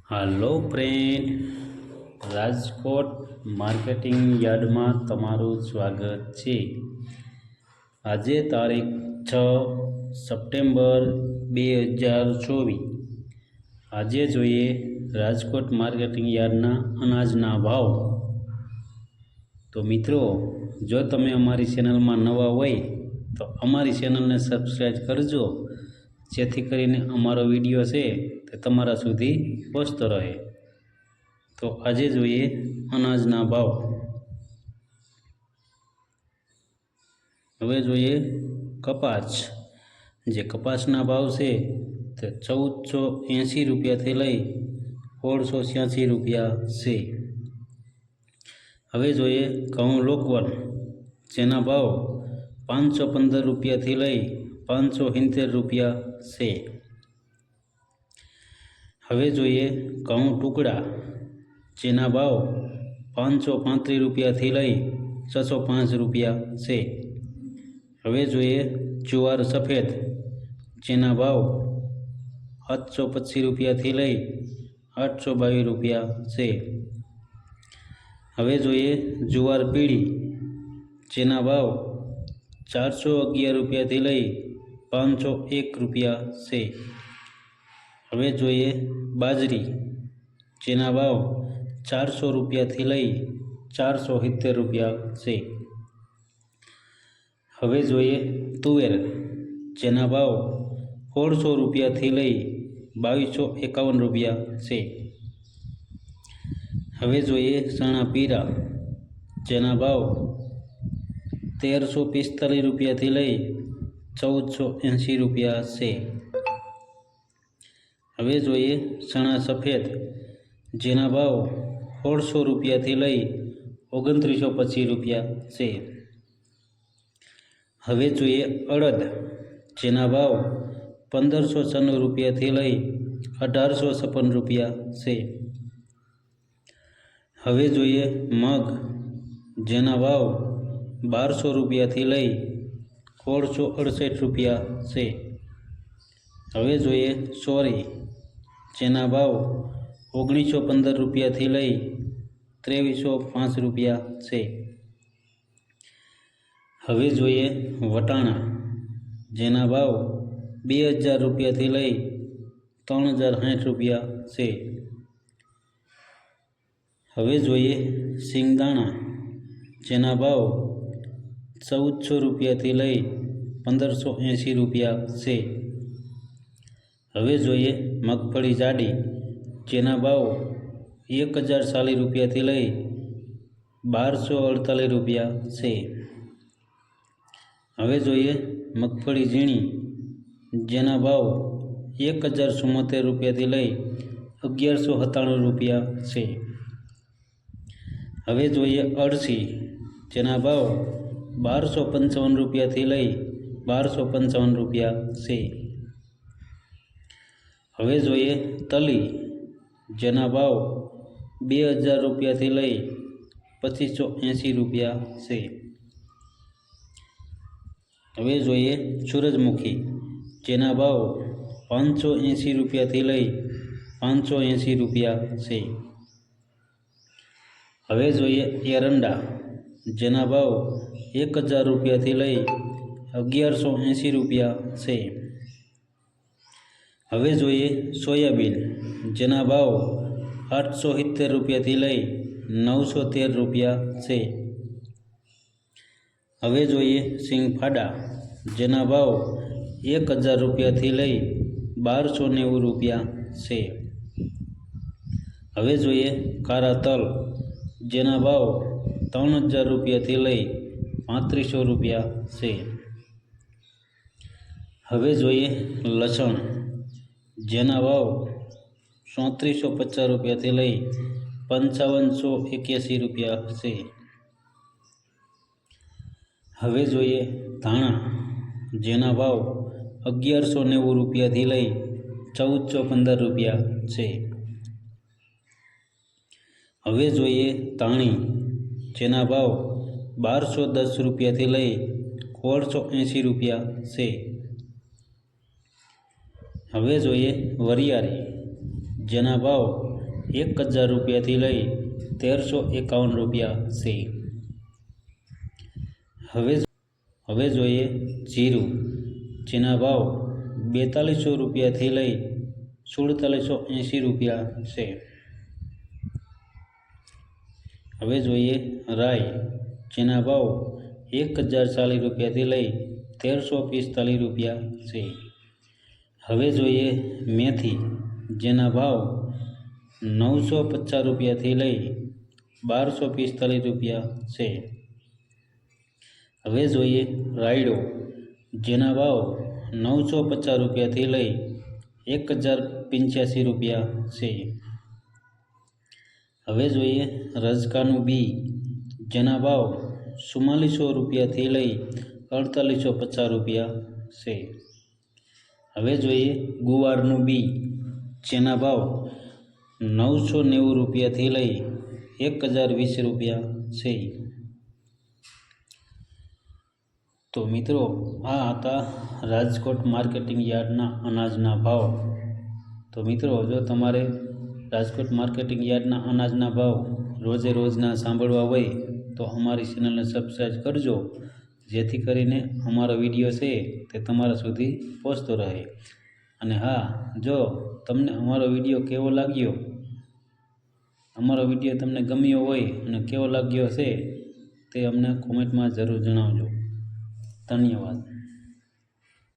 હાલો friend, Rajkot marketing યાર્ડમાં તમારું સ્વાગત છે। આજે તારીખ 6 સપ્ટેમ્બર 2024। આજે જોઈએ રાજકોટ માર્કેટિંગ યાર્ડના અનાજના ભાવ। તો મિત્રો, જો તમે અમારી ચેનલમાં નવા હોય તો અમારી ચેનલને સબસ્ક્રાઈબ કરજો, જેથી કરીને અમારો વિડીયો છે તે તમારા સુધી પહોંચતો રહે। તો આજે જોઈએ અનાજના ભાવ। હવે જોઈએ કપાસ। જે કપાસના ભાવ છે તે 1480 રૂપિયાથી લઈ 1686 રૂપિયા છે। હવે જોઈએ ઘઉં લોકવન, જેના ભાવ 515 રૂપિયાથી લઈ 570 રૂપિયા છે। હવે જોઈએ ઘઉં ટુકડા, જેના ભાવ 535 રૂપિયાથી લઈ 605 રૂપિયા છે। હવે જોઈએ જુવાર સફેદ, જેના ભાવ 725 રૂપિયાથી લઈ 822 રૂપિયા છે। હવે જોઈએ જુવાર પીળી, જેના ભાવ 411 રૂપિયાથી લઈ 501 રૂપિયા છે। હવે જોઈએ બાજરી, જેના ભાવ 400 રૂપિયાથી લઈ 470 રૂપિયા છે। હવે જોઈએ તુવેર, જેના ભાવ 1600 રૂપિયાથી લઈ 2251 રૂપિયા છે। હવે જોઈએ ચણા પીરા, જેના ભાવ 1345 રૂપિયાથી લઈ 1480 રૂપિયા છે। હવે જોઈએ ચણા સફેદ, જેના ભાવ 1600 રૂપિયાથી લઈ 2925 રૂપિયા છે। હવે જોઈએ અડદ, જેના ભાવ 1596 રૂપિયાથી લઈ 1856 રૂપિયા છે। હવે જોઈએ મગ, જેના ભાવ 1200 રૂપિયાથી લઈ 1668 રૂપિયા છે। હવે જોઈએ સોરી, જેના ભાવ 1915 રૂપિયાથી લઈ 2305 રૂપિયા છે। હવે જોઈએ વટાણા, જેના ભાવ 2000 રૂપિયાથી લઈ 3060 રૂપિયા છે। હવે જોઈએ સિંગદાણા, જેના ભાવ 1400 રૂપિયાથી લઈ 1580 રૂપિયા છે। હવે જોઈએ મગફળી જાડી, જેના ભાવ 1040 રૂપિયાથી લઈ 1248 રૂપિયા છે। હવે જોઈએ મગફળી ઝીણી, જેના ભાવ 1074 રૂપિયાથી લઈ 1197 રૂપિયા છે। હવે જોઈએ અળસી, જેના ભાવ 1255 રૂપિયાથી લઈ 1255 રૂપિયા છે। હવે જોઈએ તલી, જેના ભાવ 2000 રૂપિયાથી લઈ 2580 રૂપિયા છે। હવે જોઈએ સૂરજમુખી, જેના ભાવ 580 રૂપિયાથી લઈ 580 રૂપિયા છે। હવે જોઈએ એરંડા, જેના ભાવ 1000 રૂપિયાથી લઈ 1180 રૂપિયા છે। હવે જોઈએ સોયાબીન, જેના ભાવ 870 રૂપિયાથી લઈ 913 રૂપિયા છે। હવે જોઈએ સિંગફાડા, જેના ભાવ 1000 રૂપિયાથી લઈ 1290 રૂપિયા છે। હવે જોઈએ કાળા તલ, જેના ભાવ 3000 રૂપિયાથી લઈ 3500 રૂપિયા છે। હવે જોઈએ લસણ, જેના ભાવ 3450 રૂપિયાથી લઈ 5581 રૂપિયા છે। હવે જોઈએ ધાણા, જેના ભાવ 1190 રૂપિયાથી લઈ 1415 રૂપિયા છે। હવે જોઈએ ધાણી, જેના ભાવ 1210 રૂપિયાથી લઈ 1680 રૂપિયા છે। હવે જોઈએ વરિયાળી, જેના ભાવ 1000 રૂપિયાથી લઈ 1351 રૂપિયા છે. હવે જોઈએ જીરું, જેના ભાવ 4200 રૂપિયાથી લઈ 4780 રૂપિયા છે. હવે જોઈએ રાઈ, જેના ભાવ 1040 રૂપિયાથી લઈ 1345 રૂપિયા છે. હવે જોઈએ મેથી, જેના ભાવ 950 રૂપિયાથી લઈ 1245 રૂપિયા છે. હવે જોઈએ રાયડો, જેના ભાવ 950 રૂપિયાથી લઈ 1085 રૂપિયા છે. હવે જોઈએ રજકાનું બી, જેના ભાવ 4400 રૂપિયાથી લઈ 4850 રૂપિયા છે. હવે જોઈએ ગુવારનું બી, જેના ભાવ 990 રૂપિયાથી લઈ 1020 રૂપિયા છે. તો મિત્રો, આ હતા રાજકોટ માર્કેટિંગ યાર્ડના અનાજના ભાવ. તો મિત્રો, જો તમારે રાજકોટ માર્કેટિંગ યાર્ડના અનાજના ભાવ રોજે રોજના સાંભળવા હોય તો અમારી ચેનલને સબસ્ક્રાઈબ કરજો, જેથી કરીને અમારો વિડીયો છે તે તમારા સુધી પહોંચતો રહે. અને હા, જો તમને અમારો વિડીયો કેવો લાગ્યો, અમારો વિડીયો તમને ગમ્યો હોય અને કેવો લાગ્યો છે તે અમને કોમેન્ટમાં જરૂર જણાવજો. ધન્યવાદ.